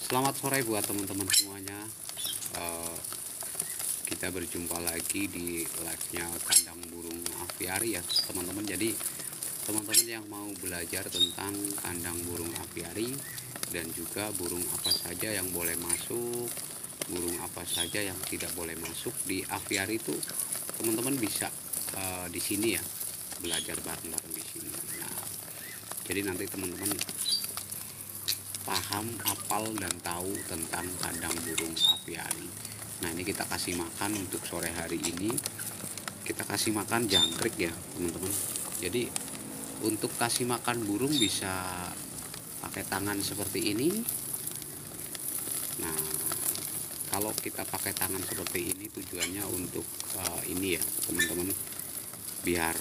Selamat sore buat teman-teman semuanya. Eh, kita berjumpa lagi di live-nya kandang burung aviari ya teman-teman. Jadi teman-teman yang mau belajar tentang kandang burung aviari dan juga burung apa saja yang boleh masuk, burung apa saja yang tidak boleh masuk di aviari itu, teman-teman bisa di sini ya, belajar bareng-bareng di sini. Nah, jadi nanti teman-teman paham, hafal, dan tahu tentang kandang burung aviari. Nah, ini kita kasih makan untuk sore hari ini. Kita kasih makan jangkrik ya, teman-teman. Jadi, untuk kasih makan burung bisa pakai tangan seperti ini. Nah, kalau kita pakai tangan seperti ini tujuannya untuk ini ya, teman-teman, biar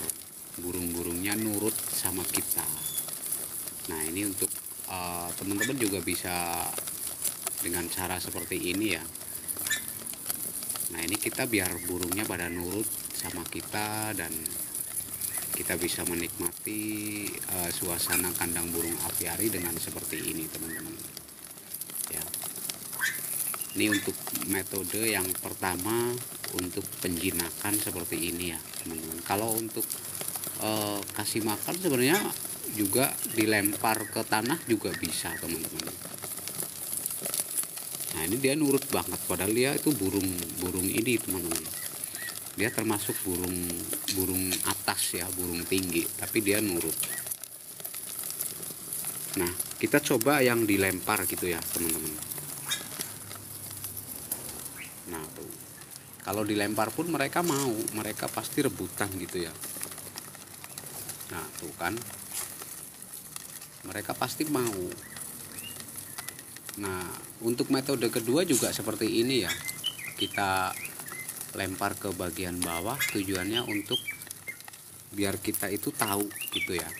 burung-burungnya nurut sama kita. Nah, ini untuk teman-teman juga bisa dengan cara seperti ini ya. Nah, ini kita biar burungnya pada nurut sama kita dan kita bisa menikmati suasana kandang burung aviari dengan seperti ini, teman-teman. Ya. Ini untuk metode yang pertama untuk penjinakan seperti ini ya, teman-teman. Kalau untuk kasih makan sebenarnya juga dilempar ke tanah juga bisa, teman-teman. Nah, ini dia nurut banget, padahal dia itu burung ini, teman-teman. Dia termasuk burung atas ya, burung tinggi, tapi dia nurut. Nah, kita coba yang dilempar gitu ya, teman-teman. Nah, tuh. Kalau dilempar pun mereka mau, mereka pasti rebutan gitu ya. Nah, tuh kan. Mereka pasti mau. Nah, untuk metode kedua juga seperti ini ya. Kita lempar ke bagian bawah, tujuannya untuk biar kita itu tahu gitu ya.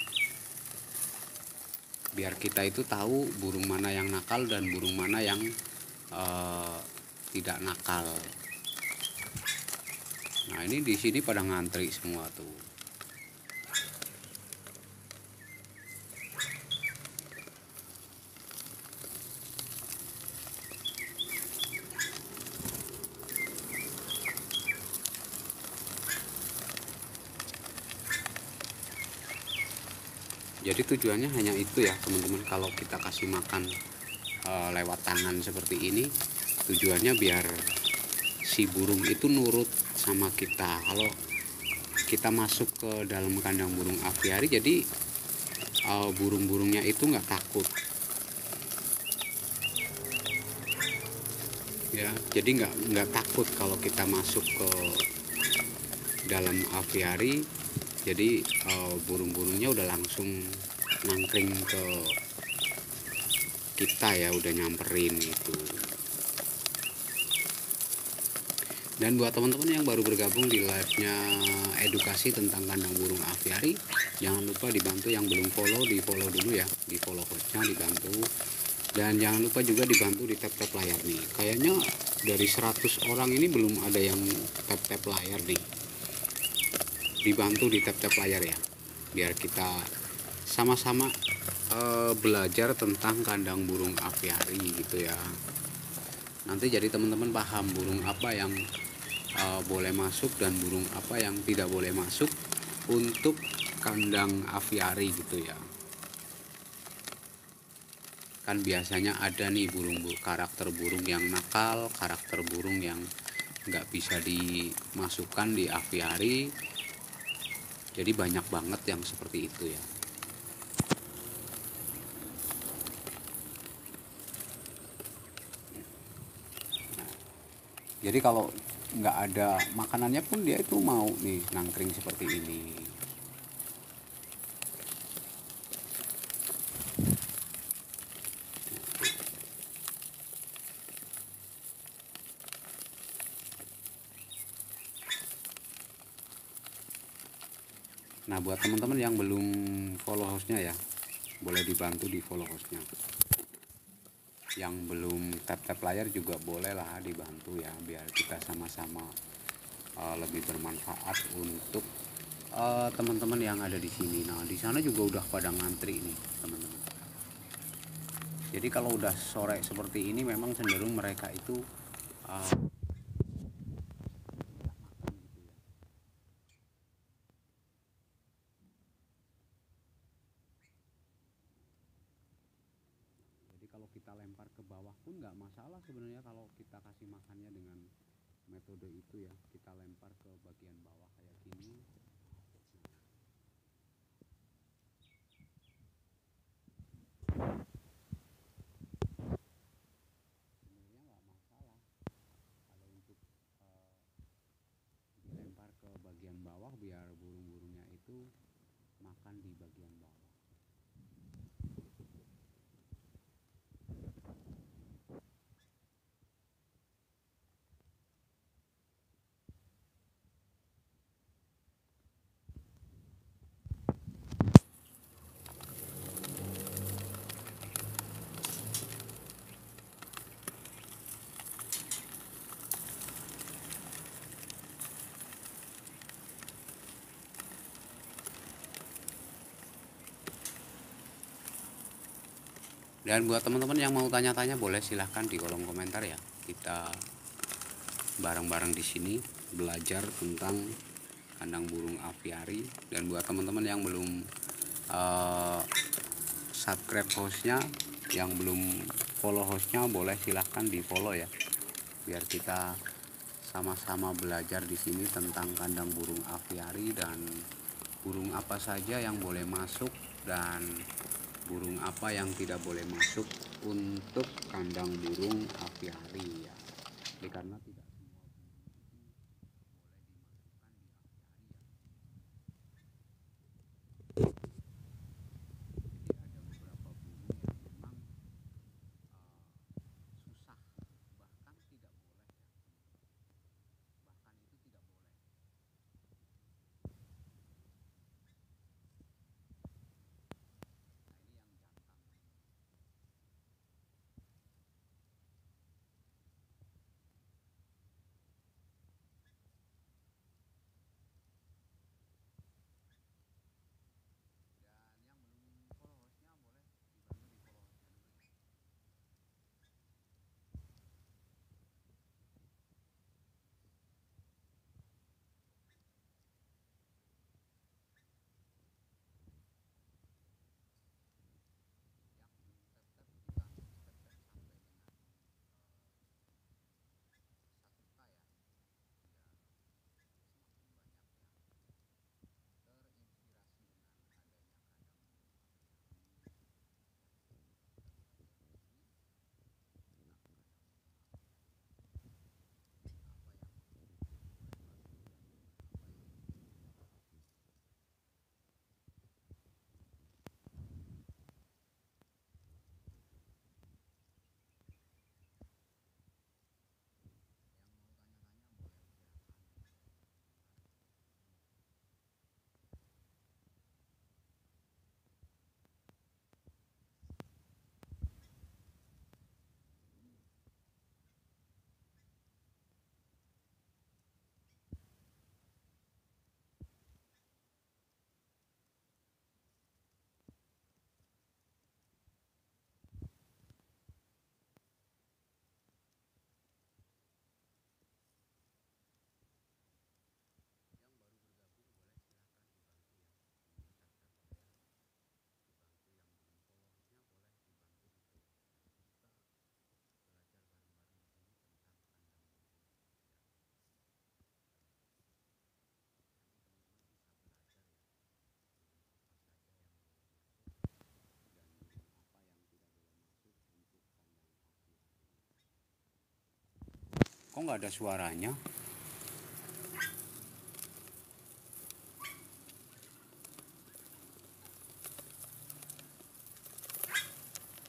Biar kita itu tahu burung mana yang nakal dan burung mana yang tidak nakal. Nah, ini di sini pada ngantri semua tuh. Jadi tujuannya hanya itu ya, teman-teman. Kalau kita kasih makan lewat tangan seperti ini, tujuannya biar si burung itu nurut sama kita. Kalau kita masuk ke dalam kandang burung aviari, jadi burung-burungnya itu nggak takut ya. Jadi nggak takut kalau kita masuk ke dalam aviari. Jadi burung-burungnya udah langsung nangkring ke kita ya, udah nyamperin itu. Dan buat teman-teman yang baru bergabung di live-nya edukasi tentang kandang burung aviari, jangan lupa dibantu yang belum follow, di follow dulu ya, di follow hostnya, dibantu. Dan jangan lupa juga dibantu di tap-tap layar nih. Kayaknya dari 100 orang ini belum ada yang tap-tap layar nih. Dibantu di tap-tap layar ya, biar kita sama-sama belajar tentang kandang burung aviari gitu ya. Nanti jadi teman-teman paham burung apa yang boleh masuk dan burung apa yang tidak boleh masuk untuk kandang aviari gitu ya. Kan biasanya ada nih karakter burung yang nakal, karakter burung yang nggak bisa dimasukkan di aviari. Jadi banyak banget yang seperti itu ya. Nah, jadi kalau nggak ada makanannya pun dia itu mau nih nangkring seperti ini. Nah, buat teman-teman yang belum follow hostnya ya, boleh dibantu di follow hostnya. Yang belum tap-tap layar juga boleh lah dibantu ya, biar kita sama-sama lebih bermanfaat untuk teman-teman yang ada di sini. Nah, di sana juga udah pada ngantri nih, teman-teman. Jadi kalau udah sore seperti ini memang cenderung mereka itu uh, jadi kalau kita lempar ke bawah pun nggak masalah sebenarnya kalau kita kasih makannya dengan metode itu ya. Kita lempar ke bagian bawah kayak gini. Sebenarnya nggak masalah kalau untuk dilempar ke bagian bawah biar burung-burungnya itu makan di bagian bawah. Dan buat teman-teman yang mau tanya-tanya boleh silahkan di kolom komentar ya. Kita bareng-bareng di sini belajar tentang kandang burung aviari. Dan buat teman-teman yang belum subscribe hostnya, yang belum follow hostnya, boleh silahkan di follow ya. Biar kita sama-sama belajar di sini tentang kandang burung aviari dan burung apa saja yang boleh masuk dan burung apa yang tidak boleh masuk untuk kandang burung aviari ya. Jadi karena tidak kok nggak ada suaranya.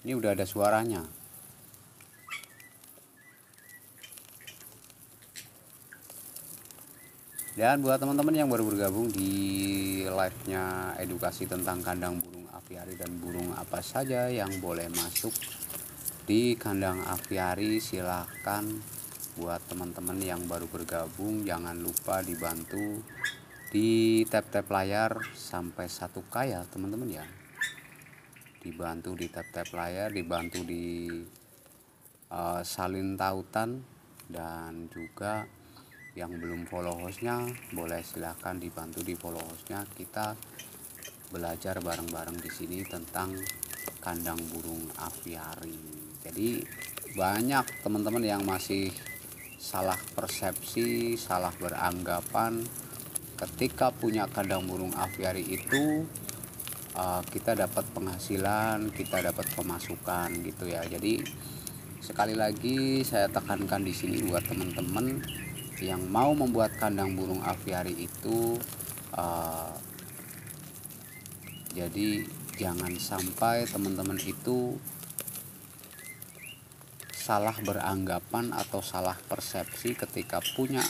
Ini udah ada suaranya. Dan buat teman-teman yang baru bergabung di live-nya edukasi tentang kandang burung aviari dan burung apa saja yang boleh masuk di kandang aviari, silahkan buat teman-teman yang baru bergabung jangan lupa dibantu di tap-tap layar sampai 1K ya teman-teman ya. dibantu di tap-tap layar, dibantu di salin tautan, dan juga yang belum follow hostnya boleh silahkan dibantu di follow hostnya. Kita belajar bareng-bareng di sini tentang kandang burung aviari. Jadi banyak teman-teman yang masih salah persepsi, salah beranggapan ketika punya kandang burung aviari itu kita dapat penghasilan, kita dapat pemasukan gitu ya. Jadi sekali lagi saya tekankan di sini buat teman-teman yang mau membuat kandang burung aviari itu, jadi jangan sampai teman-teman itu salah beranggapan atau salah persepsi ketika punya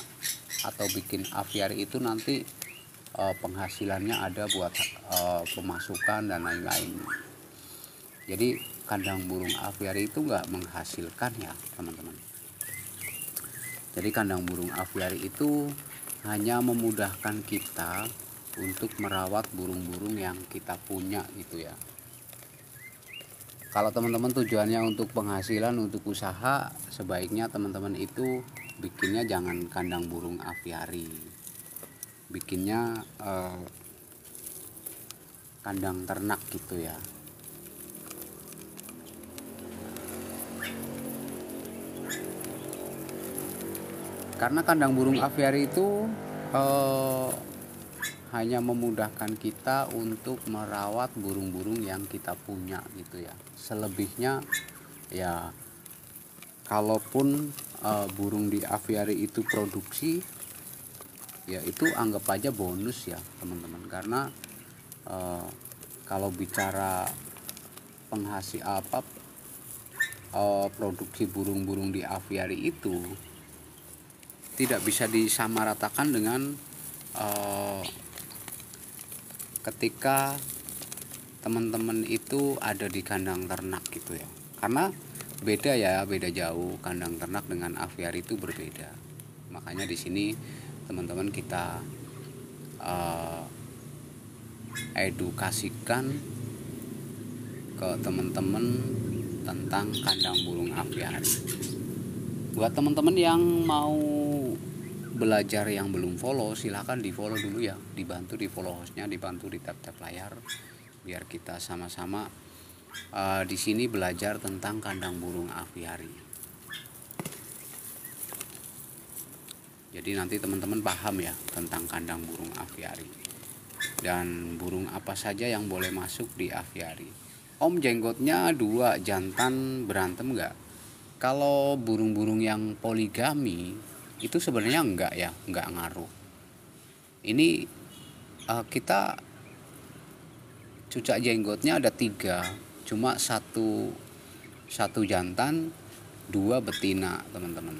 atau bikin aviari itu nanti penghasilannya ada buat pemasukan dan lain-lain. Jadi kandang burung aviari itu nggak menghasilkan ya teman-teman. Jadi kandang burung aviari itu hanya memudahkan kita untuk merawat burung-burung yang kita punya gitu ya. Kalau teman-teman tujuannya untuk penghasilan, untuk usaha, sebaiknya teman-teman itu bikinnya jangan kandang burung aviari, bikinnya kandang ternak gitu ya. Karena kandang burung aviari itu hanya memudahkan kita untuk merawat burung-burung yang kita punya gitu ya. Selebihnya ya, kalaupun burung di aviari itu produksi, ya itu anggap aja bonus ya teman-teman. Karena kalau bicara produksi burung-burung di aviari itu tidak bisa disamaratakan dengan ketika teman-teman itu ada di kandang ternak gitu ya. Karena beda ya, beda jauh, kandang ternak dengan aviari itu berbeda. Makanya di sini teman-teman kita edukasikan ke teman-teman tentang kandang burung aviari. Buat teman-teman yang mau belajar yang belum follow, silahkan di follow dulu ya, dibantu di follow hostnya, dibantu di tap-tap layar, biar kita sama-sama di sini belajar tentang kandang burung aviari. Jadi nanti teman-teman paham ya tentang kandang burung aviari dan burung apa saja yang boleh masuk di aviari. Om, jenggotnya 2 jantan berantem nggak? Kalau burung-burung yang poligami itu sebenarnya enggak ya, enggak ngaruh. Ini kita cucak jenggotnya ada 3, cuma satu jantan, 2 betina teman-teman.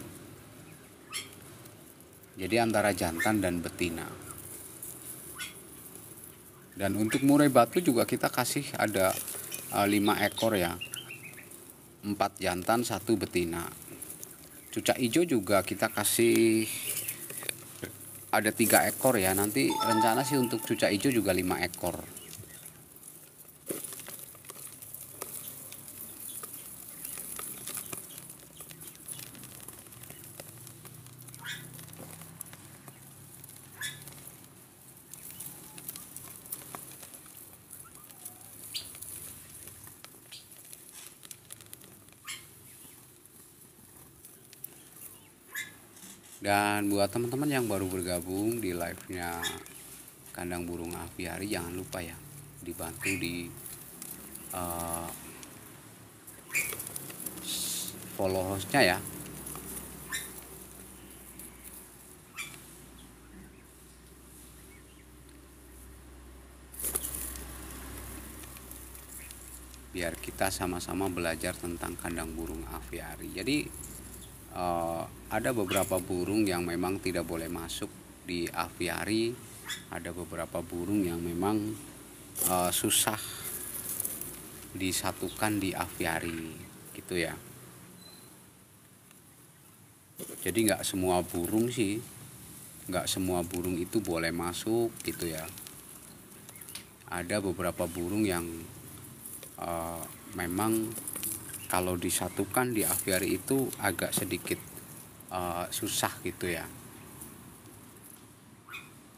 Jadi antara jantan dan betina. Dan untuk murai batu juga kita kasih ada 5 ekor ya, 4 jantan 1 betina. Cucak hijau juga kita kasih ada 3 ekor ya. Nanti rencana sih untuk cucak hijau juga 5 ekor. Dan buat teman-teman yang baru bergabung di live-nya kandang burung aviari, jangan lupa ya dibantu di follow hostnya ya. Biar kita sama-sama belajar tentang kandang burung aviari. Jadi ada beberapa burung yang memang tidak boleh masuk di aviari, ada beberapa burung yang memang susah disatukan di aviari gitu ya. Jadi nggak semua burung sih, nggak semua burung itu boleh masuk gitu ya. Ada beberapa burung yang eh, memang kalau disatukan di aviari itu agak sedikit susah gitu ya.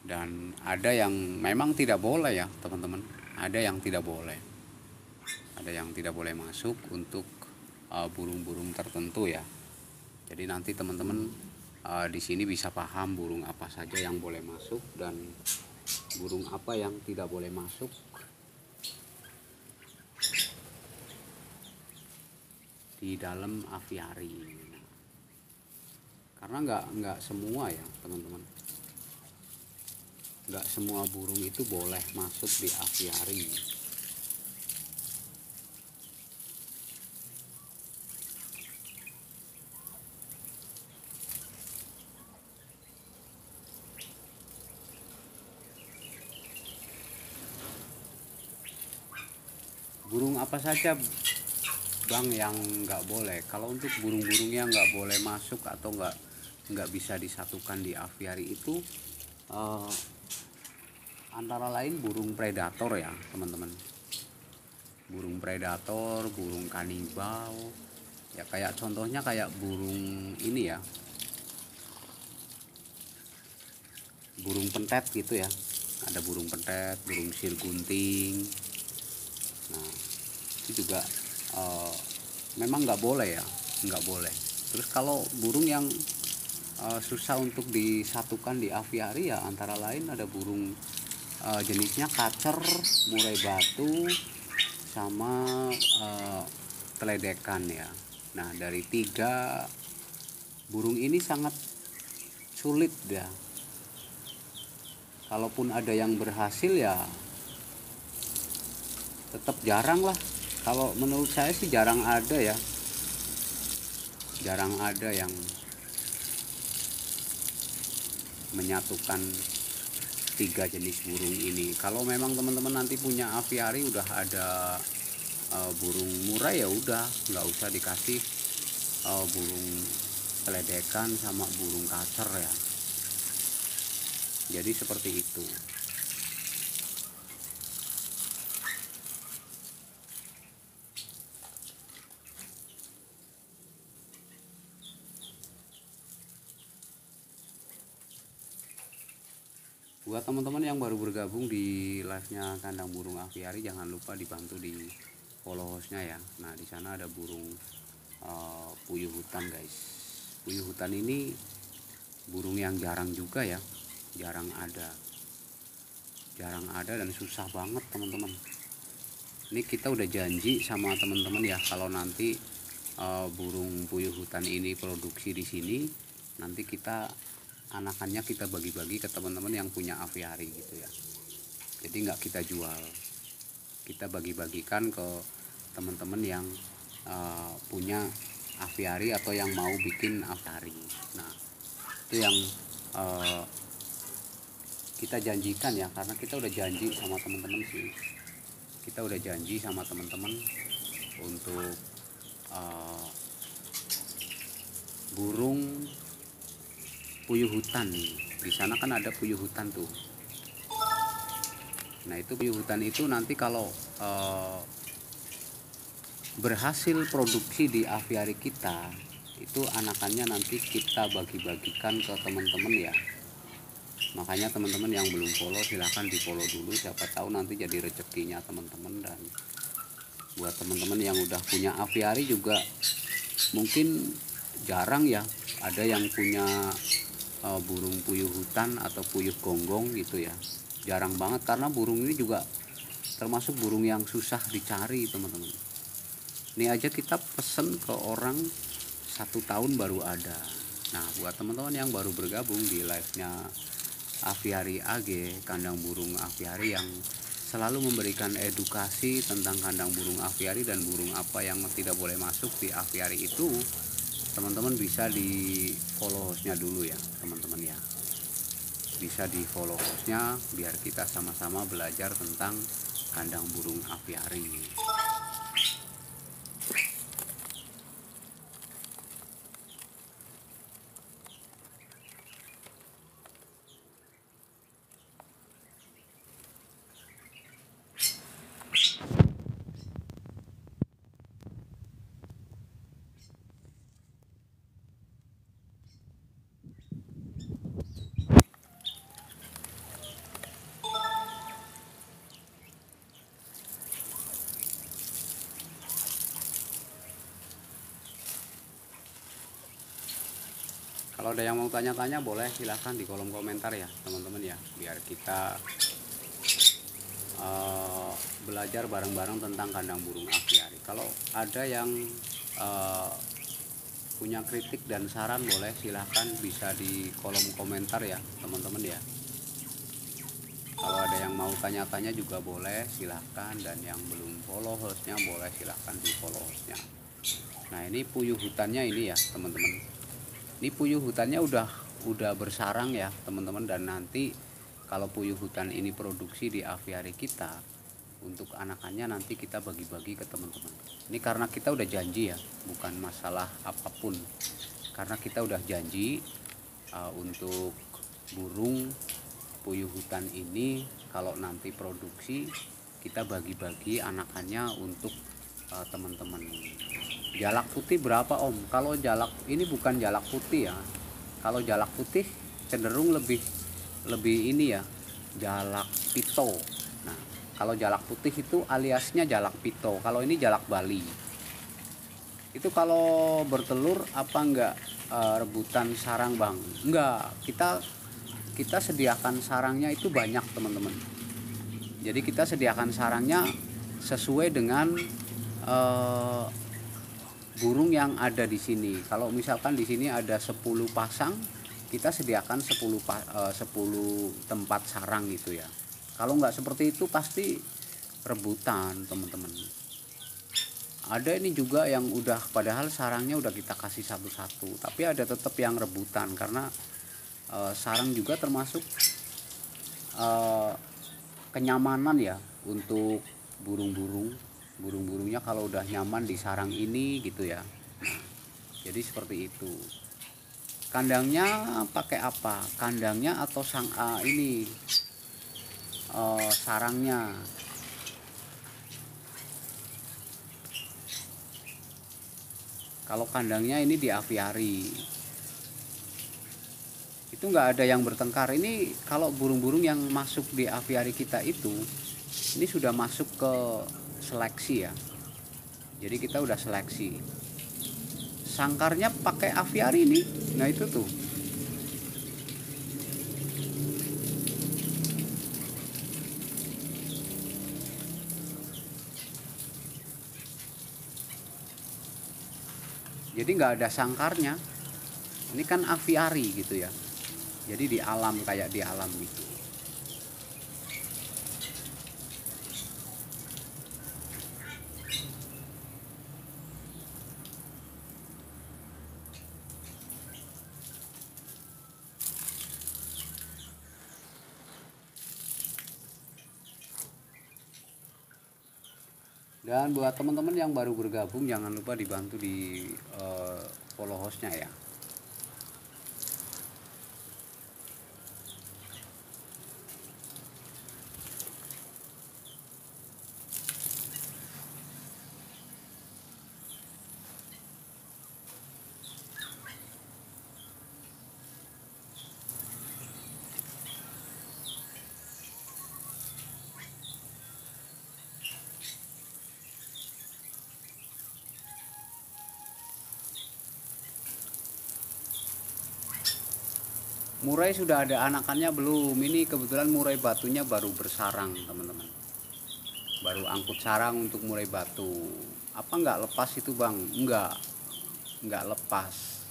Dan ada yang memang tidak boleh ya teman-teman, ada yang tidak boleh, ada yang tidak boleh masuk untuk burung-burung tertentu ya. Jadi nanti teman-teman di sini bisa paham burung apa saja yang boleh masuk dan burung apa yang tidak boleh masuk di dalam aviari. Karena nggak semua ya teman-teman, nggak semua burung itu boleh masuk di aviari. Burung apa saja bang yang nggak boleh? Kalau untuk burung-burung yang nggak boleh masuk atau nggak bisa disatukan di aviari itu eh, antara lain burung predator ya teman-teman. Burung predator, burung kanibal, ya kayak contohnya kayak burung ini ya, burung pentet gitu ya. Ada burung pentet, burung sirgunting. Nah itu juga eh, memang nggak boleh ya, nggak boleh. Terus kalau burung yang susah untuk disatukan di aviari ya antara lain ada burung jenisnya kacer, murai batu, sama teledekan ya. Nah dari tiga burung ini sangat sulit ya. Kalaupun ada yang berhasil ya tetap jarang lah. Kalau menurut saya sih jarang ada ya, jarang ada yang menyatukan tiga jenis burung ini. Kalau memang teman-teman nanti punya aviari udah ada burung murai ya udah nggak usah dikasih burung seledekan sama burung kacer ya. Jadi seperti itu. Buat teman-teman yang baru bergabung di live-nya kandang burung aviari, jangan lupa dibantu di follow host-nya ya. Nah, di sana ada burung puyuh hutan, guys. Puyuh hutan ini burung yang jarang juga ya. Jarang ada. Jarang ada dan susah banget, teman-teman. Ini kita udah janji sama teman-teman ya kalau nanti burung puyuh hutan ini produksi di sini, nanti kita anakannya kita bagi-bagi ke teman-teman yang punya aviari gitu ya. Jadi nggak kita jual, kita bagi-bagikan ke teman-teman yang punya aviari atau yang mau bikin aviari. Nah itu yang uh, kita janjikan ya, karena kita udah janji sama teman-teman sih, kita udah janji sama teman-teman untuk uh, burung puyuh hutan. Di sana kan ada puyuh hutan tuh. Nah itu puyuh hutan itu nanti kalau berhasil produksi di aviari kita, itu anakannya nanti kita bagi-bagikan ke teman-teman ya. Makanya teman-teman yang belum follow silahkan di follow dulu, siapa tahu nanti jadi rezekinya teman-teman. Dan buat teman-teman yang udah punya aviari juga mungkin jarang ya ada yang punya burung puyuh hutan atau puyuh gonggong gitu ya, jarang banget karena burung ini juga termasuk burung yang susah dicari teman-teman. Ini aja kita pesen ke orang 1 tahun baru ada. Nah buat teman-teman yang baru bergabung di live-nya Aviari AG, kandang burung aviari yang selalu memberikan edukasi tentang kandang burung aviari dan burung apa yang tidak boleh masuk di aviari itu, teman-teman bisa di follow hostnya dulu ya teman-teman ya, bisa di follow hostnya biar kita sama-sama belajar tentang kandang burung aviari. Kalau ada yang mau tanya-tanya boleh silahkan di kolom komentar ya teman-teman ya, biar kita belajar bareng-bareng tentang kandang burung aviari. Kalau ada yang punya kritik dan saran boleh silahkan bisa di kolom komentar ya teman-teman ya. Kalau ada yang mau tanya-tanya juga boleh silahkan, dan yang belum follow hostnya boleh silahkan di follow hostnya. Nah ini puyuh hutannya ini ya teman-teman. Ini puyuh hutannya udah bersarang ya teman-teman, dan nanti kalau puyuh hutan ini produksi di aviari kita, untuk anakannya nanti kita bagi-bagi ke teman-teman. Ini karena kita udah janji ya, bukan masalah apapun. Karena kita udah janji untuk burung puyuh hutan ini kalau nanti produksi kita bagi-bagi anakannya untuk teman-teman. Jalak putih berapa om? Kalau jalak ini bukan jalak putih ya. Kalau jalak putih cenderung lebih ini ya, jalak pito. Nah, kalau jalak putih itu aliasnya jalak pito. Kalau ini jalak Bali. Itu kalau bertelur apa enggak rebutan sarang bang? Enggak. Kita sediakan sarangnya itu banyak teman-teman. Jadi kita sediakan sarangnya sesuai dengan burung yang ada di sini. Kalau misalkan di sini ada 10 pasang, kita sediakan 10 tempat sarang gitu ya. Kalau nggak seperti itu pasti rebutan teman-teman. Ada ini juga yang udah padahal sarangnya udah kita kasih satu-satu, tapi ada tetap yang rebutan karena sarang juga termasuk kenyamanan ya untuk burung-burungnya. Kalau udah nyaman di sarang ini gitu ya. Jadi seperti itu. Kandangnya pakai apa? Kandangnya atau sarangnya? Kalau kandangnya ini di aviari, itu nggak ada yang bertengkar. Ini kalau burung-burung yang masuk di aviari kita itu, ini sudah masuk ke seleksi ya. Jadi kita udah seleksi. Sangkarnya pakai aviari nih. Nah itu tuh. Jadi nggak ada sangkarnya. Ini kan aviari gitu ya. Jadi di alam, kayak di alam gitu. Dan buat teman-teman yang baru bergabung, jangan lupa dibantu di follow hostnya ya. Murai sudah ada anakannya belum? Ini kebetulan murai batunya baru bersarang teman-teman. Baru angkut sarang untuk murai batu. Apa nggak lepas itu bang? Nggak lepas.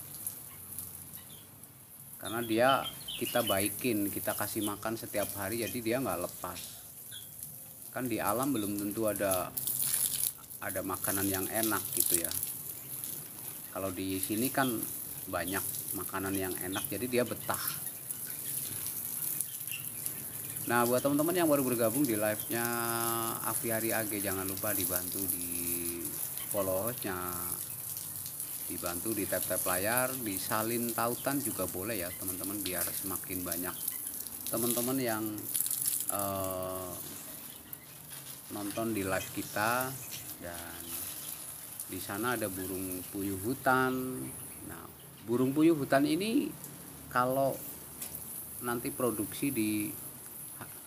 Karena dia kita baikin, kita kasih makan setiap hari, jadi dia nggak lepas. Kan di alam belum tentu ada makanan yang enak gitu ya. Kalau di sini kan banyak makanan yang enak, jadi dia betah. Nah buat teman-teman yang baru bergabung di live nya Aviari AG, jangan lupa dibantu di follow hostnya, dibantu di tap-tap layar, disalin tautan juga boleh ya teman-teman, biar semakin banyak teman-teman yang nonton di live kita. Dan di sana ada burung puyuh hutan. Nah burung puyuh hutan ini kalau nanti produksi di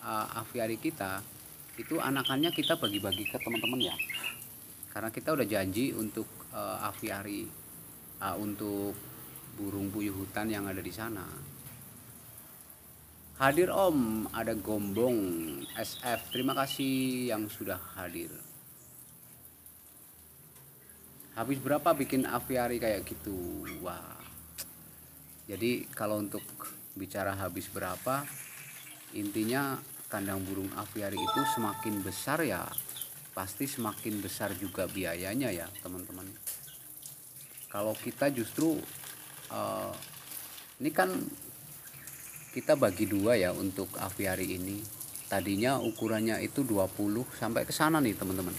aviari kita, itu anakannya kita bagi-bagi ke teman-teman ya. Karena kita udah janji untuk aviari, untuk burung puyuh hutan yang ada di sana. Hadir Om, ada Gombong SF. Terima kasih yang sudah hadir. Habis berapa bikin aviari kayak gitu? Wah. Jadi kalau untuk bicara habis berapa, intinya kandang burung aviari itu semakin besar ya, pasti semakin besar juga biayanya ya teman-teman. Kalau kita justru ini kan kita bagi dua ya untuk aviari ini. Tadinya ukurannya itu 20 sampai ke sana nih teman-teman.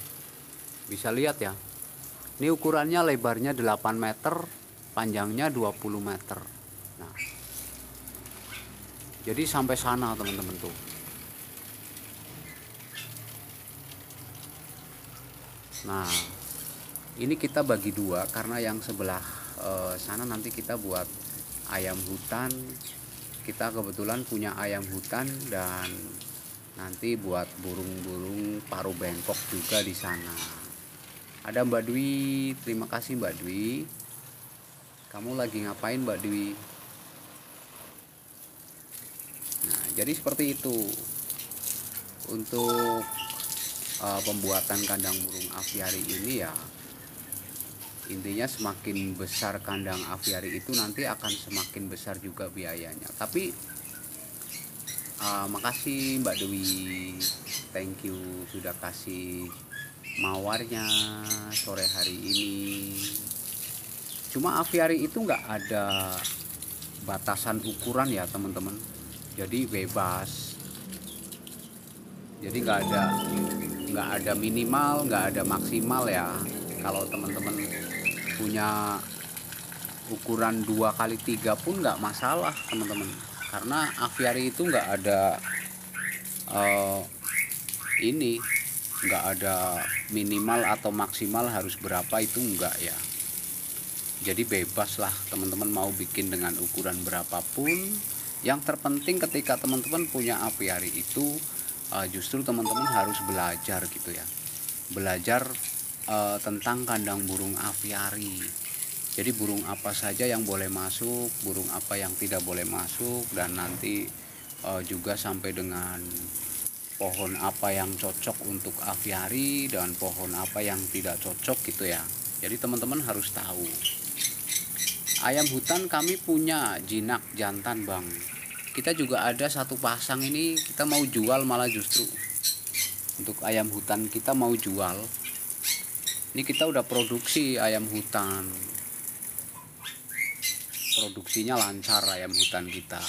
Bisa lihat ya. Ini ukurannya lebarnya 8 meter, panjangnya 20 meter. Nah, jadi sampai sana teman-teman tuh. Nah, ini kita bagi dua karena yang sebelah sana nanti kita buat ayam hutan. Kita kebetulan punya ayam hutan dan nanti buat burung-burung paruh bengkok juga di sana. Ada Mbak Dwi, terima kasih Mbak Dwi. Kamu lagi ngapain Mbak Dwi? Nah, jadi seperti itu untuk pembuatan kandang burung aviari ini ya. Intinya semakin besar kandang aviari itu nanti akan semakin besar juga biayanya. Tapi makasih Mbak Dewi, thank you sudah kasih mawarnya sore hari ini. Cuma aviari itu nggak ada batasan ukuran ya teman-teman, jadi bebas. Jadi nggak ada minimal, nggak ada maksimal ya. Kalau teman-teman punya ukuran 2x3 pun nggak masalah teman-teman, karena aviari itu nggak ada ini nggak ada minimal atau maksimal harus berapa, itu enggak ya. Jadi bebas lah teman-teman mau bikin dengan ukuran berapapun. Yang terpenting ketika teman-teman punya aviari itu justru teman-teman harus belajar gitu ya, belajar tentang kandang burung aviari. Jadi burung apa saja yang boleh masuk, burung apa yang tidak boleh masuk, dan nanti juga sampai dengan pohon apa yang cocok untuk aviari dan pohon apa yang tidak cocok gitu ya. Jadi teman-teman harus tahu. Ayam hutan kami punya jinak jantan bang. Kita juga ada satu pasang ini, kita mau jual malah justru. Untuk ayam hutan kita mau jual. Ini kita udah produksi ayam hutan. Produksinya lancar ayam hutan kita.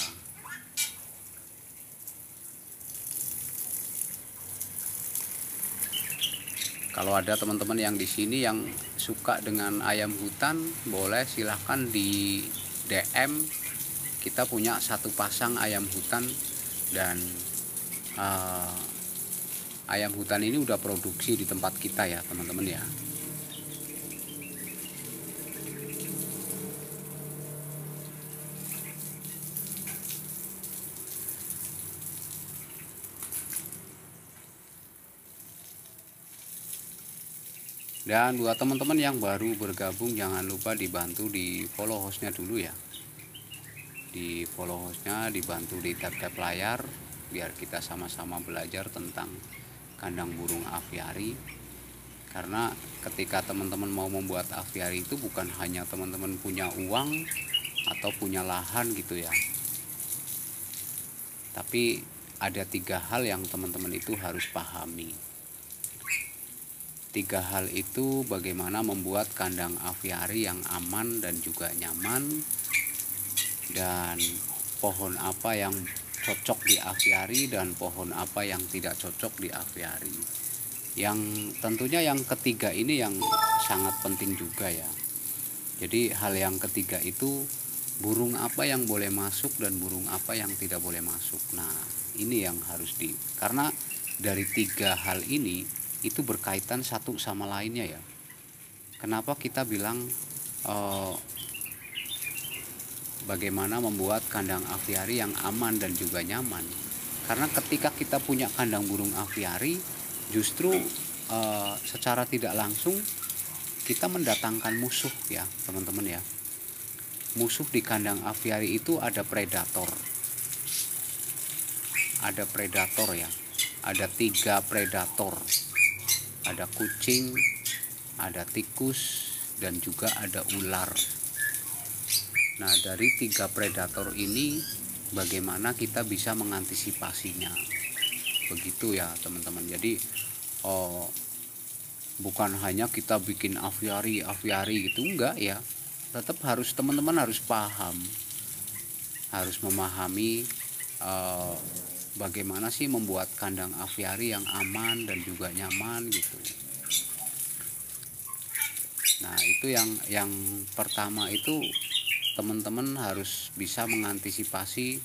Kalau ada teman-teman yang di sini yang suka dengan ayam hutan, boleh silahkan di DM. Kita punya satu pasang ayam hutan dan ayam hutan ini udah produksi di tempat kita ya teman-teman ya. Dan buat teman-teman yang baru bergabung, jangan lupa dibantu di follow hostnya dulu ya. Di follow hostnya, dibantu di tab-tab layar biar kita sama-sama belajar tentang kandang burung aviari. Karena ketika teman-teman mau membuat aviari itu bukan hanya teman-teman punya uang atau punya lahan gitu ya, tapi ada 3 hal yang teman-teman itu harus pahami. 3 hal itu bagaimana membuat kandang aviari yang aman dan juga nyaman, dan pohon apa yang cocok di aviari dan pohon apa yang tidak cocok di aviari. Yang tentunya yang ketiga ini yang sangat penting juga ya. Jadi hal yang ketiga itu burung apa yang boleh masuk dan burung apa yang tidak boleh masuk. Nah ini yang harus karena dari 3 hal ini itu berkaitan satu sama lainnya ya. Kenapa kita bilang bagaimana membuat kandang aviari yang aman dan juga nyaman? Karena ketika kita punya kandang burung aviari, justru secara tidak langsung kita mendatangkan musuh ya teman-teman ya. musuh di kandang aviari itu ada predator. Ada predator ya. Ada 3 predator. Ada kucing, ada tikus, dan juga ada ular. Nah, dari 3 predator ini bagaimana kita bisa mengantisipasinya? Begitu ya teman-teman. Jadi bukan hanya kita bikin aviari gitu, enggak ya. Tetap harus teman-teman harus paham, harus memahami bagaimana sih membuat kandang aviari yang aman dan juga nyaman gitu. Nah, itu yang pertama itu teman-teman harus bisa mengantisipasi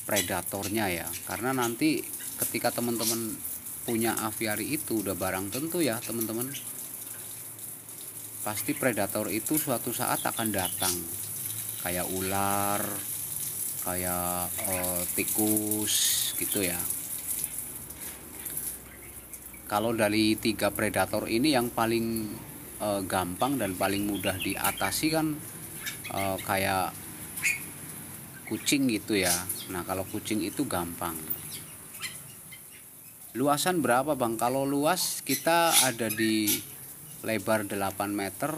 predatornya ya. Karena nanti ketika teman-teman punya aviari itu udah barang tentu ya teman-teman, pasti predator itu suatu saat akan datang. Kayak ular, kayak tikus gitu ya. Kalau dari 3 predator ini yang paling gampang dan paling mudah diatasi kan kayak kucing gitu ya. Nah, kalau kucing itu gampang. Luasan berapa Bang? Kalau luas kita ada di lebar 8 meter,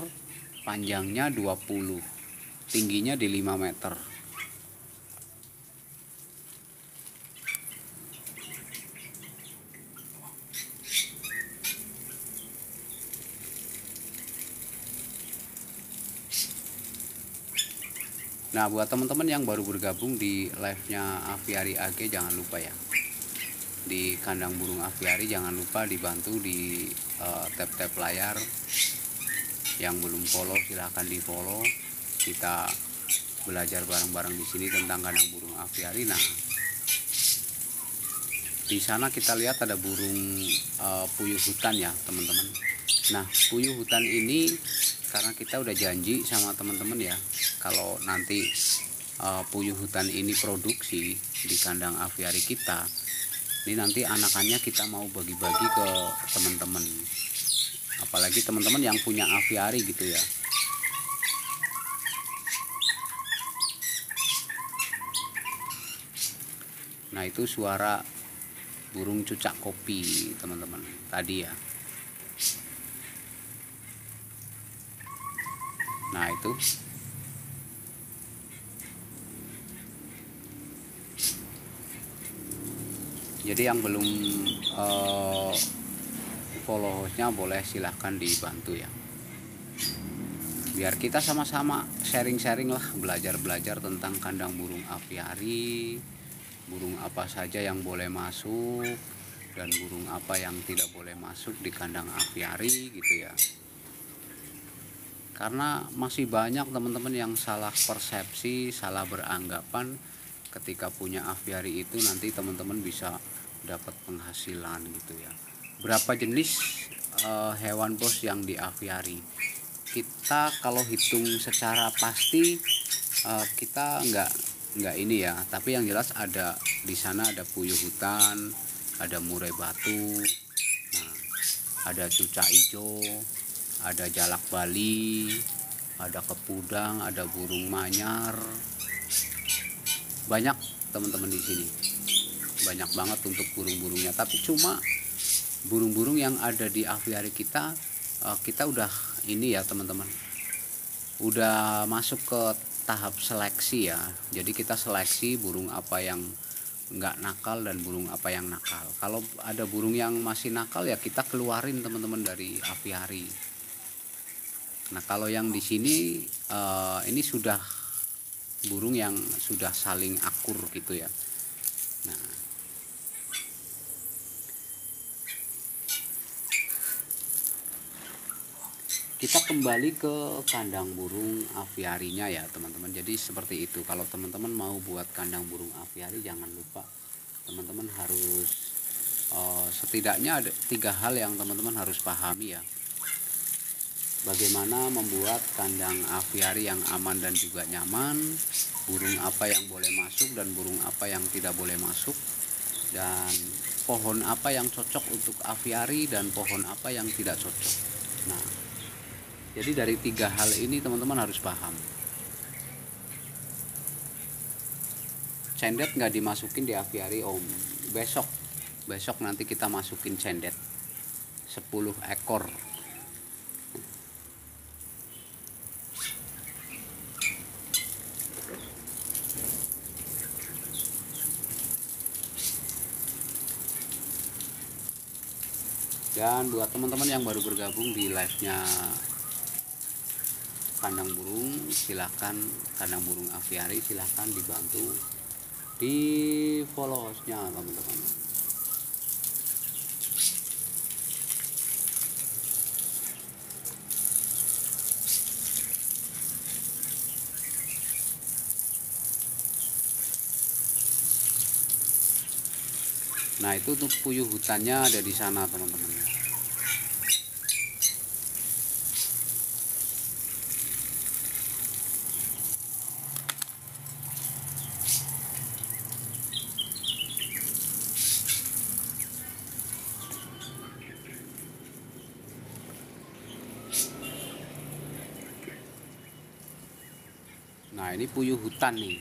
panjangnya 20, tingginya di 5 meter. Nah, buat teman-teman yang baru bergabung di live-nya Aviari AG, jangan lupa ya, di kandang burung aviari jangan lupa dibantu di tap-tap layar. Yang belum follow silahkan di follow. Kita belajar bareng-bareng di sini tentang kandang burung aviari. Nah, di sana kita lihat ada burung puyuh hutan ya teman-teman. Nah, puyuh hutan ini karena kita udah janji sama teman-teman ya, kalau nanti puyuh hutan ini produksi di kandang aviari kita, ini nanti anakannya kita mau bagi-bagi ke teman-teman, apalagi teman-teman yang punya aviari gitu ya. Nah, itu suara burung cucak kopi teman-teman tadi ya. Nah, itu jadi yang belum follow hostnya boleh silahkan dibantu ya, biar kita sama-sama sharing-sharing lah, belajar-belajar tentang kandang burung aviari, burung apa saja yang boleh masuk dan burung apa yang tidak boleh masuk di kandang aviari gitu ya. Karena masih banyak teman-teman yang salah persepsi, salah beranggapan ketika punya aviari itu nanti teman-teman bisa dapat penghasilan gitu ya. Berapa jenis hewan bos yang di aviari? Kita kalau hitung secara pasti kita nggak ini ya, tapi yang jelas ada di sana ada puyuh hutan, ada murai batu, nah, ada cucak hijau, ada jalak Bali, ada kepudang, ada burung manyar. Banyak teman-teman di sini. Banyak banget untuk burung-burungnya, tapi cuma burung-burung yang ada di aviari kita udah ini ya teman-teman. Udah masuk ke tahap seleksi ya. Jadi kita seleksi burung apa yang nggak nakal dan burung apa yang nakal. Kalau ada burung yang masih nakal ya kita keluarin teman-teman dari aviari. Nah, kalau yang di sini ini sudah burung yang sudah saling akur gitu ya. Nah, kita kembali ke kandang burung aviarinya ya teman-teman. Jadi seperti itu. Kalau teman-teman mau buat kandang burung aviari, jangan lupa teman-teman harus setidaknya ada 3 hal yang teman-teman harus pahami ya. Bagaimana membuat kandang aviari yang aman dan juga nyaman, burung apa yang boleh masuk dan burung apa yang tidak boleh masuk, dan pohon apa yang cocok untuk aviari dan pohon apa yang tidak cocok. Nah, jadi dari 3 hal ini teman-teman harus paham. cendet nggak dimasukin di aviari om. Besok nanti kita masukin cendet 10 ekor. Dan buat teman-teman yang baru bergabung di live-nya kandang burung, silahkan kandang burung aviari, silahkan dibantu di follow host-nya teman-teman. Nah itu untuk puyuh hutannya ada di sana teman-teman. Nah ini puyuh hutan nih.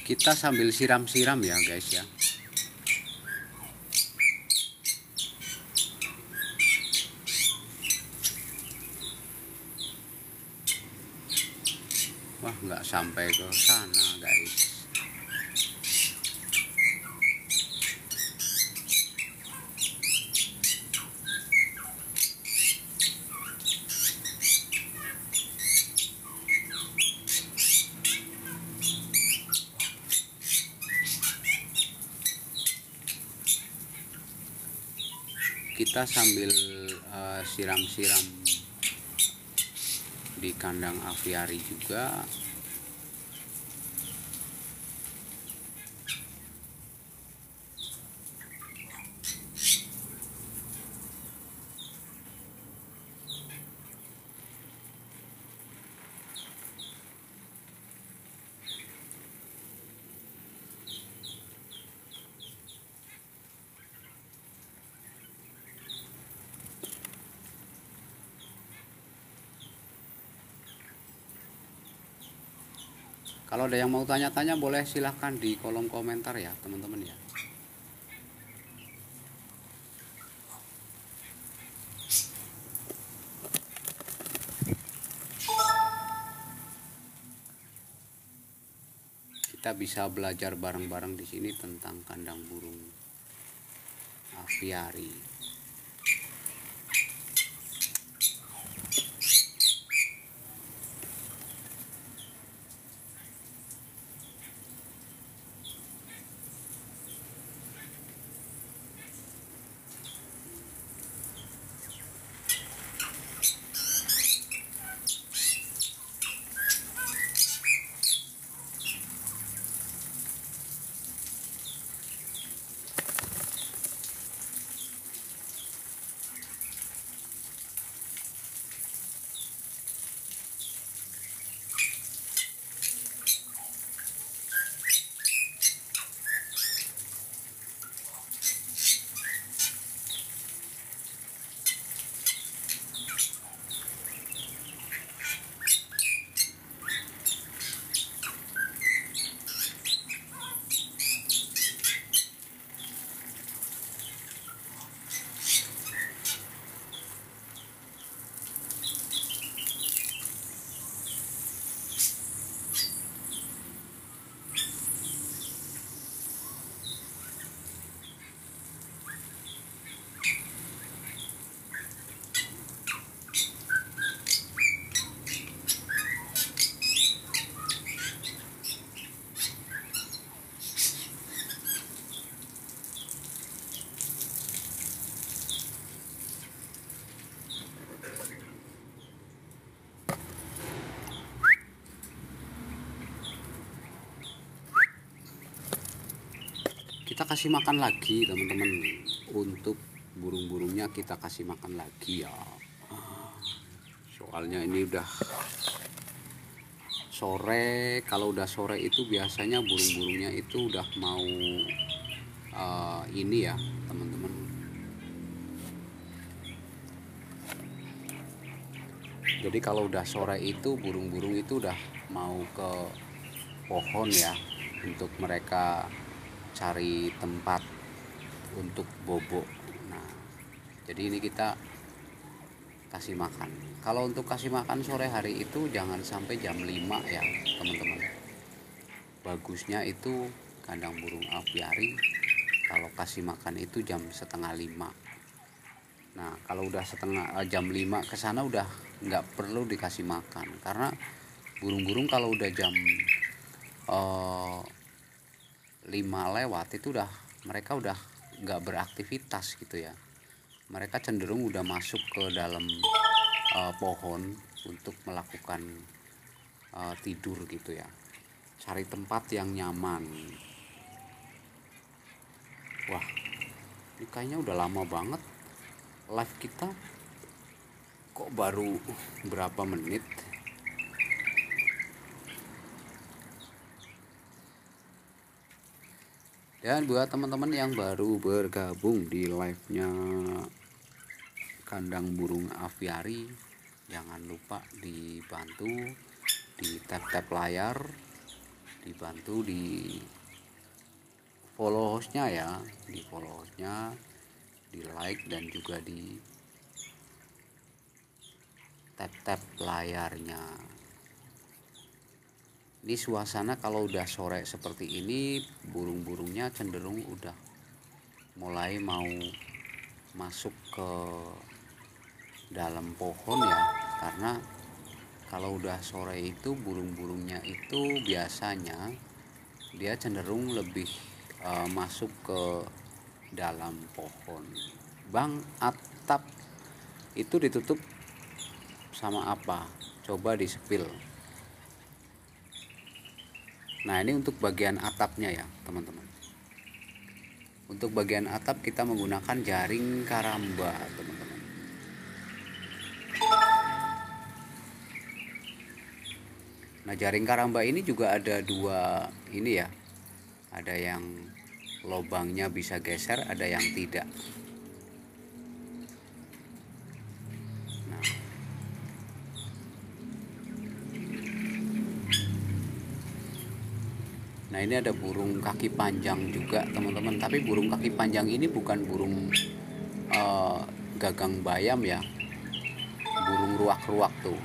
Kita sambil siram-siram ya guys ya. Wah nggak sampai ke sana guys. Kita sambil siram-siram di kandang aviari juga. Kalau ada yang mau tanya-tanya boleh silahkan di kolom komentar ya teman-teman ya. Kita bisa belajar bareng-bareng di sini tentang kandang burung aviari. kita kasih makan lagi teman-teman. Untuk burung-burungnya kita kasih makan lagi ya, soalnya ini udah sore. Kalau udah sore itu biasanya burung-burungnya itu udah mau ini ya teman-teman. Jadi kalau udah sore itu burung-burung itu udah mau ke pohon ya, untuk mereka cari tempat untuk bobok. Nah, jadi ini kita kasih makan. Kalau untuk kasih makan sore hari itu jangan sampai jam 5 ya teman-teman. Bagusnya itu kandang burung apiari kalau kasih makan itu jam setengah 5. Nah, kalau udah jam 5 ke sana udah nggak perlu dikasih makan, karena burung-burung kalau udah jam 5 lewat itu mereka udah nggak beraktivitas gitu ya. Mereka cenderung udah masuk ke dalam pohon untuk melakukan tidur gitu ya, cari tempat yang nyaman. Wah, ini kayaknya udah lama banget live kita, kok baru berapa menit. Dan buat teman-teman yang baru bergabung di live-nya kandang burung aviari, jangan lupa dibantu di tap-tap layar, dibantu di follow hostnya ya, di follow hostnya, di like dan juga di tap-tap layarnya. Ini suasana kalau udah sore seperti ini, burung-burungnya cenderung udah mulai mau masuk ke dalam pohon ya, karena kalau udah sore itu burung-burungnya itu biasanya dia cenderung lebih masuk ke dalam pohon. Bang, atap itu ditutup sama apa? Coba di-spill. Nah, ini untuk bagian atapnya ya teman-teman. Untuk bagian atap kita menggunakan jaring karamba teman-teman. Nah, jaring karamba ini juga ada dua ini ya. Ada yang lubangnya bisa geser, ada yang tidak. Nah, ini ada burung kaki panjang juga teman-teman. Tapi burung kaki panjang ini bukan burung gagang bayam ya. Burung ruak-ruak tuh.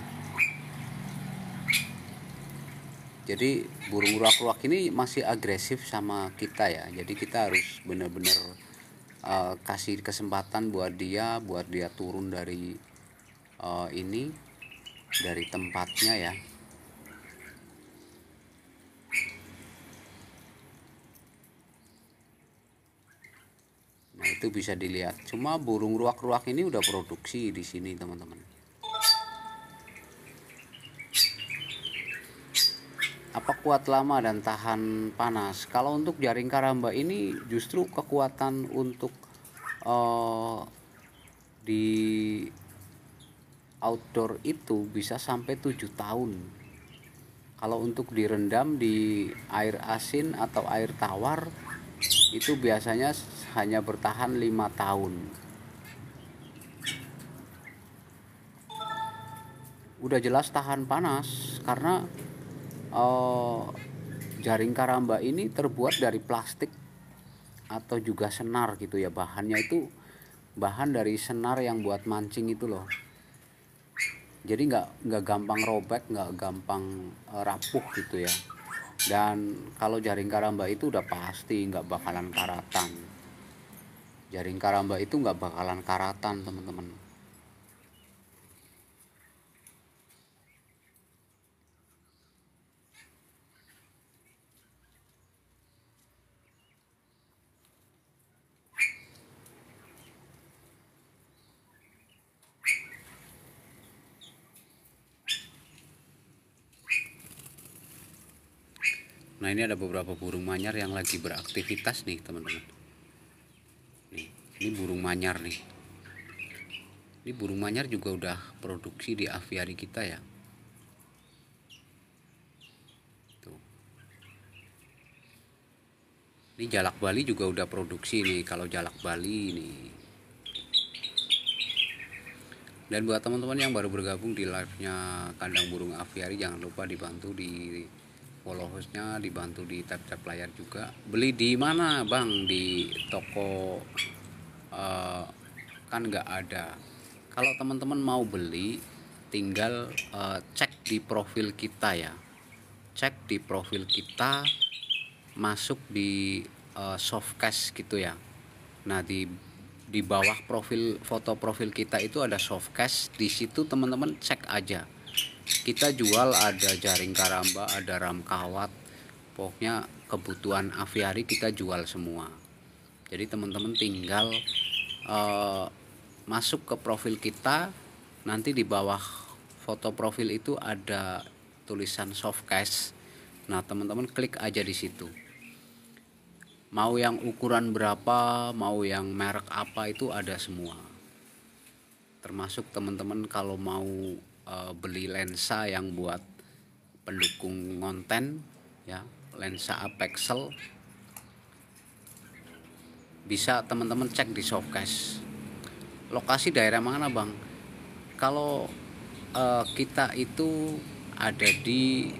Jadi burung ruak-ruak ini masih agresif sama kita ya. Jadi kita harus benar-benar kasih kesempatan buat dia turun dari ini, dari tempatnya ya. Nah, itu bisa dilihat. Cuma burung ruak-ruak ini udah produksi di sini teman-teman. Apa kuat lama dan tahan panas? Kalau untuk jaring karamba ini justru kekuatan untuk di outdoor itu bisa sampai 7 tahun. Kalau untuk direndam di air asin atau air tawar itu biasanya hanya bertahan 5 tahun. Udah jelas tahan panas karena jaring karamba ini terbuat dari plastik atau juga senar gitu ya. Bahannya itu bahan dari senar yang buat mancing itu loh. Jadi nggak gampang robek, nggak gampang rapuh gitu ya. Dan kalau jaring karamba itu udah pasti nggak bakalan karatan. Jaring karamba itu nggak bakalan karatan teman-teman. Nah, ini ada beberapa burung manyar yang lagi beraktivitas nih teman-teman. Nih, ini burung manyar nih. Ini burung manyar juga udah produksi di aviari kita ya. Tuh. Ini jalak Bali juga udah produksi nih. Kalau jalak Bali nih. Dan buat teman-teman yang baru bergabung di live-nya Kandang Burung Aviari, jangan lupa dibantu di follow hostnya, dibantu di tap-tap layar juga. Beli di mana bang? Di toko kan nggak ada. Kalau teman-teman mau beli, tinggal cek di profil kita ya. Cek di profil kita, masuk di softcast gitu ya. Nah, di bawah foto profil kita itu ada softcast. Di situ teman-teman cek aja. Kita jual ada jaring karamba, ada ram kawat. Pokoknya kebutuhan aviari kita jual semua. Jadi teman-teman tinggal masuk ke profil kita. Nanti di bawah foto profil itu ada tulisan softcast. Nah, teman-teman klik aja di situ. Mau yang ukuran berapa, mau yang merek apa, itu ada semua. Termasuk teman-teman kalau mau beli lensa yang buat pendukung konten ya, lensa apexel, bisa teman-teman cek di softcast. Lokasi daerah mana bang? Kalau kita itu ada di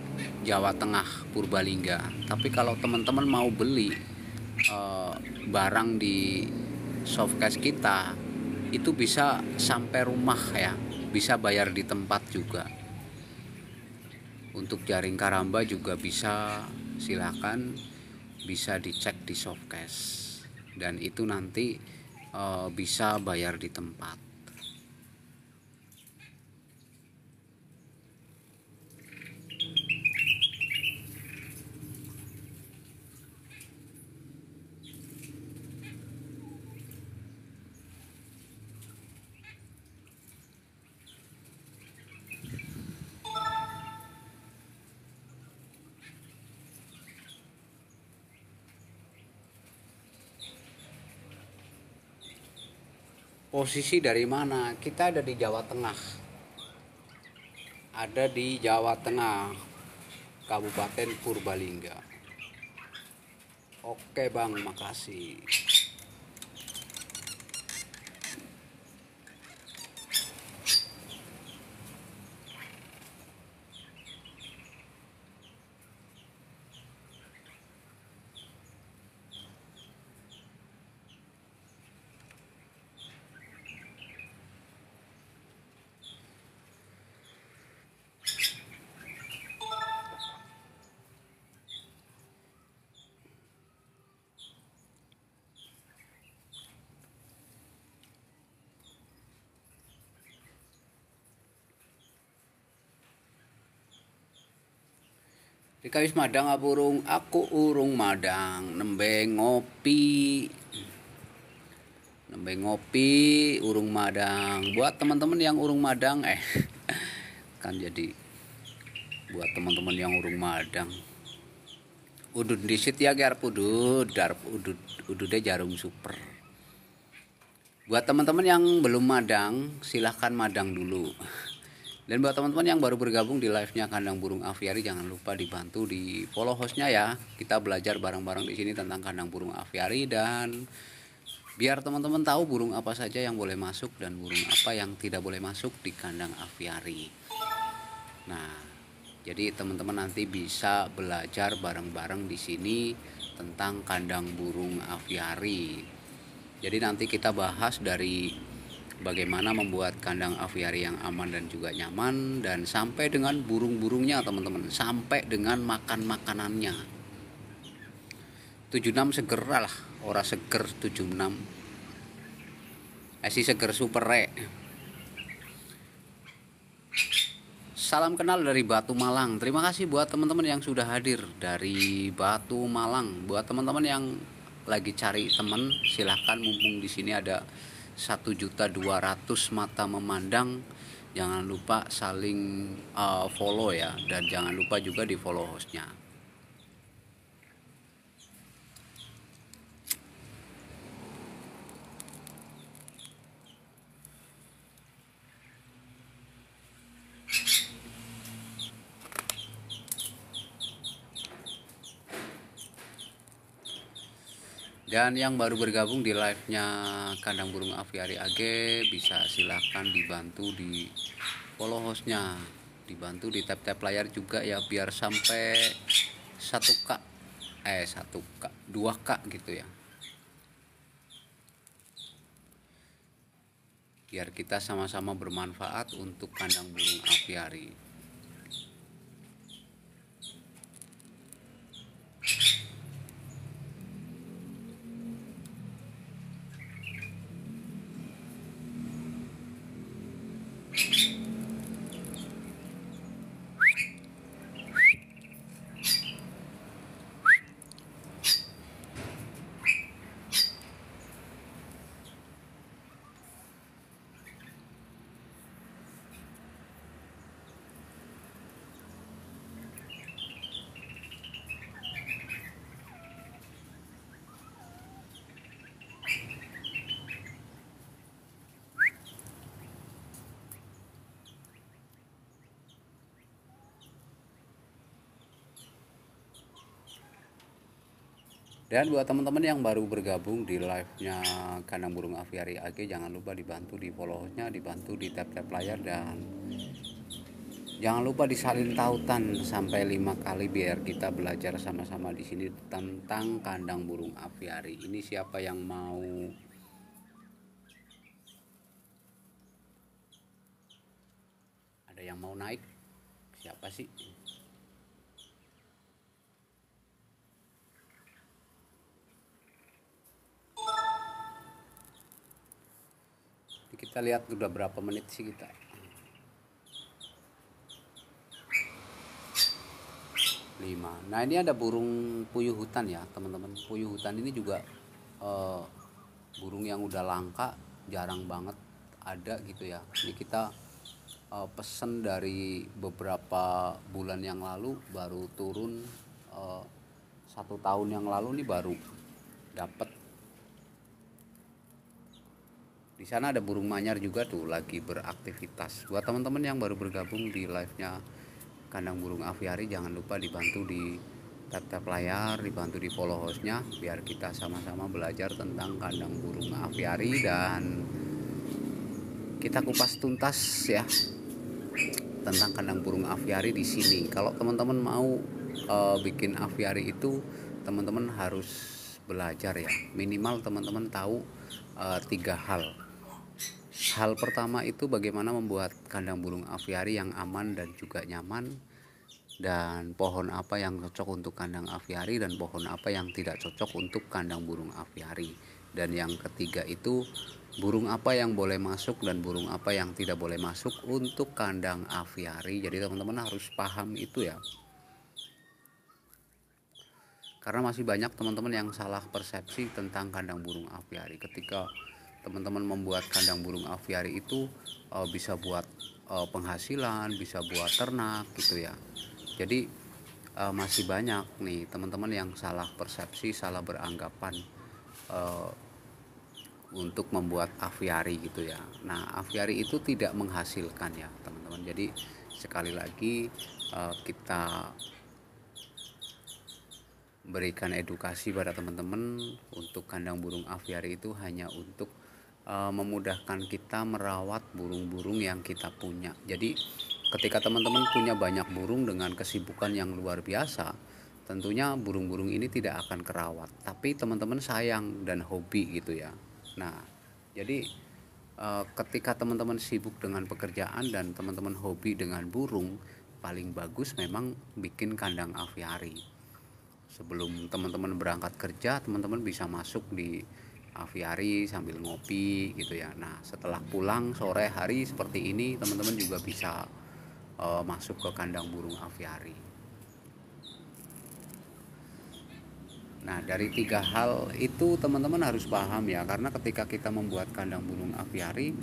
Jawa Tengah, Purbalingga. Tapi kalau teman-teman mau beli barang di softcast kita, itu bisa sampai rumah ya, bisa bayar di tempat juga. Untuk jaring karamba juga bisa, silakan bisa dicek di softcast, dan itu nanti bisa bayar di tempat. Posisi dari mana? Kita ada di Jawa Tengah. Ada di Jawa Tengah, Kabupaten Purbalingga. Oke bang, makasih. Di kawis madang apurung, aku urung madang, nembe ngopi. Nembe ngopi, urung madang. Buat teman-teman yang urung madang, kan jadi buat teman-teman yang urung madang. Udud disit ya garp udud, ududnya jarum super. Buat teman-teman yang belum madang, silahkan madang dulu. Dan buat teman-teman yang baru bergabung di live-nya Kandang Burung Aviari, jangan lupa dibantu di follow hostnya ya. Kita belajar bareng-bareng di sini tentang kandang burung aviari, dan biar teman-teman tahu burung apa saja yang boleh masuk dan burung apa yang tidak boleh masuk di kandang aviari. Nah, jadi teman-teman nanti bisa belajar bareng-bareng di sini tentang kandang burung aviari. Jadi nanti kita bahas dari bagaimana membuat kandang aviari yang aman dan juga nyaman, dan sampai dengan burung-burungnya teman-teman, sampai dengan makan-makanannya. 76 seger lah, ora seger 76. Si seger super re. Salam kenal dari Batu Malang. Terima kasih buat teman-teman yang sudah hadir dari Batu Malang. Buat teman-teman yang lagi cari teman, silahkan, mumpung di sini ada 1.200.000 mata memandang. Jangan lupa saling follow ya, dan jangan lupa juga di follow hostnya. Dan yang baru bergabung di live-nya Kandang Burung Aviari AG, bisa silahkan dibantu di follow hostnya, dibantu di tap-tap layar juga ya, biar sampai 1K 1K 2K gitu ya, biar kita sama-sama bermanfaat untuk kandang burung aviari. Dan buat teman-teman yang baru bergabung di live-nya Kandang Burung Aviari AG, jangan lupa dibantu di follow-nya, dibantu di tap-tap layar, dan jangan lupa disalin tautan sampai 5 kali biar kita belajar sama-sama di sini tentang kandang burung aviari. Ini siapa yang mau naik? Siapa sih? Kita lihat udah berapa menit sih kita. 5. Nah, ini ada burung puyuh hutan ya teman-teman. Puyuh hutan ini juga burung yang udah langka, jarang banget ada gitu ya. Ini kita pesen dari beberapa bulan yang lalu, baru turun 1 tahun yang lalu nih baru dapat. Di sana ada burung manyar juga tuh lagi beraktivitas. Buat teman-teman yang baru bergabung di live-nya Kandang Burung Aviari, jangan lupa dibantu di tap-tap layar, dibantu di follow hostnya, biar kita sama-sama belajar tentang kandang burung aviari dan kita kupas tuntas ya tentang kandang burung aviari di sini. Kalau teman-teman mau bikin aviari itu, teman-teman harus belajar ya. Minimal teman-teman tahu 3 hal. Hal pertama itu bagaimana membuat kandang burung aviari yang aman dan juga nyaman, dan pohon apa yang cocok untuk kandang aviari dan pohon apa yang tidak cocok untuk kandang burung aviari. Dan yang ketiga itu burung apa yang boleh masuk dan burung apa yang tidak boleh masuk untuk kandang aviari. Jadi teman-teman harus paham itu ya, karena masih banyak teman-teman yang salah persepsi tentang kandang burung aviari. Ketika teman-teman membuat kandang burung aviari itu bisa buat penghasilan, bisa buat ternak gitu ya. Jadi masih banyak nih teman-teman yang salah persepsi, salah beranggapan untuk membuat aviari gitu ya. Nah, aviari itu tidak menghasilkan ya teman-teman. Jadi sekali lagi kita berikan edukasi pada teman-teman, untuk kandang burung aviari itu hanya untuk memudahkan kita merawat burung-burung yang kita punya. Jadi ketika teman-teman punya banyak burung dengan kesibukan yang luar biasa, tentunya burung-burung ini tidak akan kerawat, tapi teman-teman sayang dan hobi gitu ya. Nah, jadi ketika teman-teman sibuk dengan pekerjaan dan teman-teman hobi dengan burung, paling bagus memang bikin kandang aviari. Sebelum teman-teman berangkat kerja, teman-teman bisa masuk di aviari sambil ngopi gitu ya. Nah, setelah pulang sore hari seperti ini, teman-teman juga bisa masuk ke kandang burung aviari. Nah, dari 3 hal itu teman-teman harus paham ya, karena ketika kita membuat kandang burung aviari,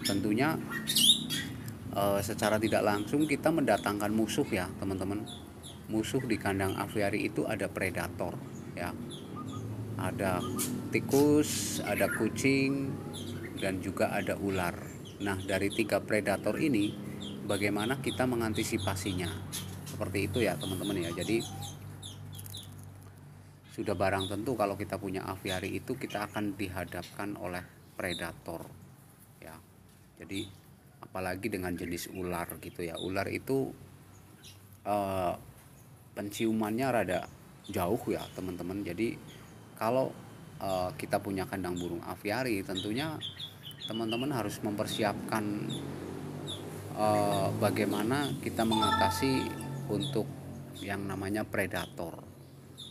tentunya secara tidak langsung kita mendatangkan musuh ya teman-teman. Musuh di kandang aviari itu ada predator ya, ada tikus, ada kucing, dan juga ada ular. Nah, dari 3 predator ini bagaimana kita mengantisipasinya, seperti itu ya teman-teman ya. Jadi sudah barang tentu kalau kita punya aviari itu kita akan dihadapkan oleh predator ya. Jadi apalagi dengan jenis ular gitu ya. Ular itu penciumannya rada jauh ya teman-teman. Jadi kalau kita punya kandang burung aviari, tentunya teman-teman harus mempersiapkan bagaimana kita mengatasi untuk yang namanya predator.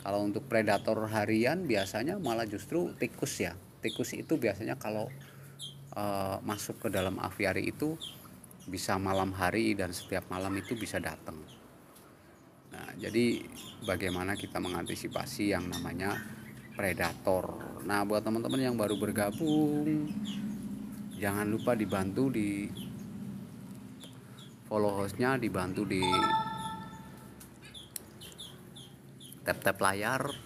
Kalau untuk predator harian biasanya malah justru tikus ya. Tikus itu biasanya kalau masuk ke dalam aviari itu bisa malam hari dan setiap malam itu bisa datang. Nah, jadi bagaimana kita mengantisipasi yang namanya predator. Nah, buat teman-teman yang baru bergabung, jangan lupa dibantu di follow hostnya, dibantu di tap-tap layar.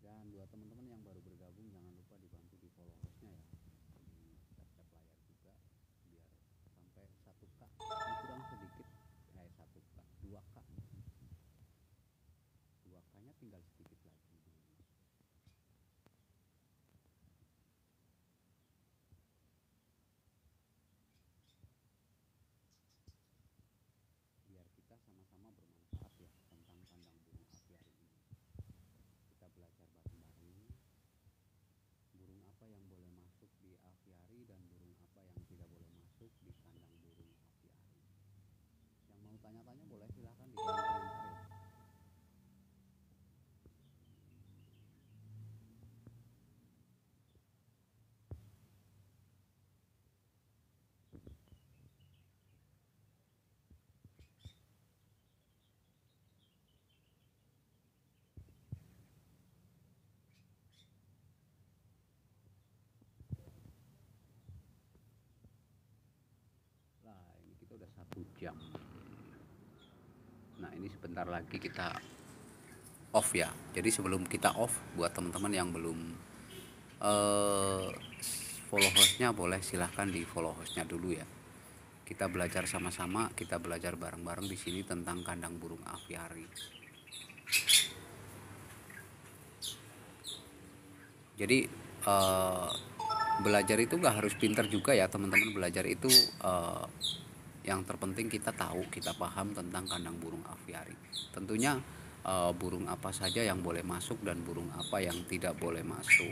Dan buat teman-teman yang baru bergabung, jangan lupa dibantu di follow hostnya ya, di tap-tap layar juga biar sampai 1K. Ini kurang sedikit, 1K, 2K, 2K-nya tinggal sedikit lagi. Biar kita sama-sama bermanfaat ya tentang kandang burung aviari ini. Kita belajar bareng-bareng burung apa yang boleh masuk di aviari dan burung apa yang tidak boleh masuk di kandang burung aviari. Yang mau tanya-tanya boleh silahkan di kolom komentar ya. Lah ini kita udah 1 jam. Nah ini sebentar lagi kita off ya. Jadi sebelum kita off, buat teman-teman yang belum follow hostnya boleh silahkan di follow hostnya dulu ya. Kita belajar sama-sama, kita belajar bareng-bareng di sini tentang kandang burung aviari. Jadi belajar itu gak harus pinter juga ya teman-teman. Belajar itu yang terpenting kita tahu, kita paham tentang kandang burung aviari. Tentunya burung apa saja yang boleh masuk dan burung apa yang tidak boleh masuk.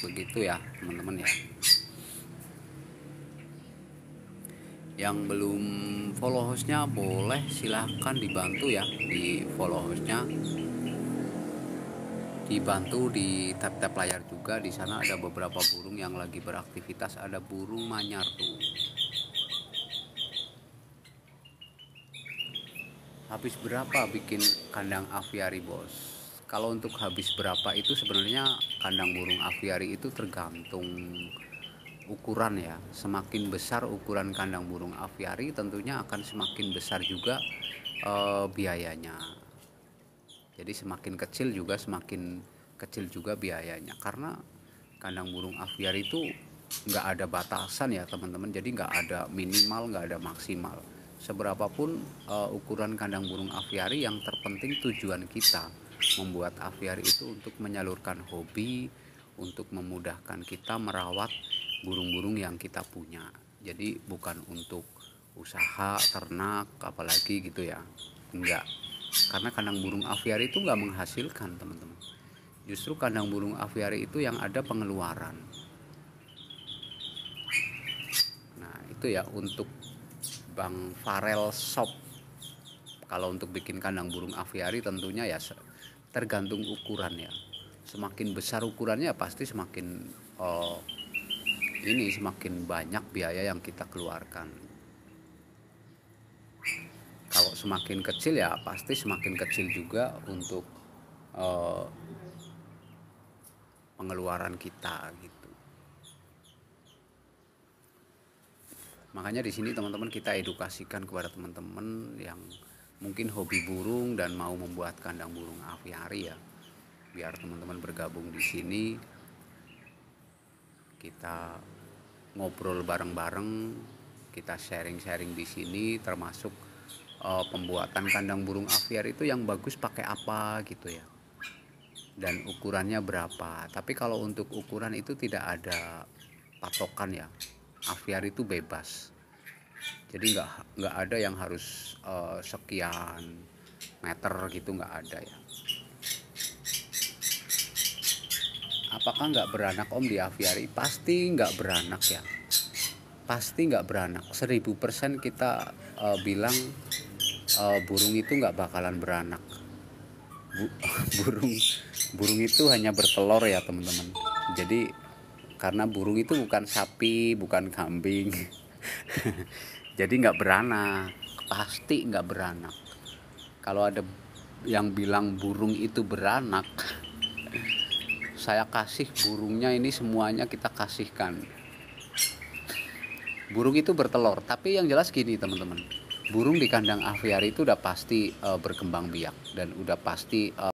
Begitu ya teman-teman ya. Yang belum follow hostnya boleh silahkan dibantu ya di follow hostnya, dibantu di tap-tap layar juga. Di sana ada beberapa burung yang lagi beraktivitas. Ada burung manyar tuh. Habis berapa bikin kandang aviari bos? Kalau untuk habis berapa itu sebenarnya kandang burung aviari itu tergantung ukuran ya. Semakin besar ukuran kandang burung aviari tentunya akan semakin besar juga biayanya. Jadi semakin kecil juga semakin kecil juga biayanya, karena kandang burung aviari itu nggak ada batasan ya teman-teman. Jadi nggak ada minimal, nggak ada maksimal. seberapapun ukuran kandang burung aviari, yang terpenting tujuan kita membuat aviari itu untuk menyalurkan hobi, untuk memudahkan kita merawat burung-burung yang kita punya. Jadi bukan untuk usaha ternak apalagi gitu ya, enggak. Karena kandang burung aviari itu enggak menghasilkan, teman-teman. Justru kandang burung aviari itu yang ada pengeluaran. Nah itu ya untuk Bang Farel Shop. Kalau untuk bikin kandang burung aviari tentunya ya tergantung ukuran ya. Semakin besar ukurannya pasti semakin semakin banyak biaya yang kita keluarkan. Kalau semakin kecil ya pasti semakin kecil juga untuk pengeluaran kita gitu. Makanya di sini teman-teman kita edukasikan kepada teman-teman yang mungkin hobi burung dan mau membuat kandang burung aviari ya. Biar teman-teman bergabung di sini, kita ngobrol bareng-bareng, kita sharing-sharing di sini, termasuk pembuatan kandang burung aviari itu yang bagus pakai apa gitu ya, dan ukurannya berapa. Tapi kalau untuk ukuran itu tidak ada patokan ya, aviari itu bebas. Jadi nggak ada yang harus sekian meter gitu, nggak ada ya. Apakah nggak beranak om di aviari? Pasti nggak beranak ya, pasti nggak beranak. 1000% kita bilang burung itu nggak bakalan beranak. burung itu hanya bertelur ya teman-teman. Jadi karena burung itu bukan sapi, bukan kambing. Jadi nggak beranak, pasti nggak beranak. Kalau ada yang bilang burung itu beranak, saya kasih burungnya ini semuanya kita kasihkan. Burung itu bertelur, tapi yang jelas gini teman-teman, burung di kandang aviari itu udah pasti berkembang biak dan udah pasti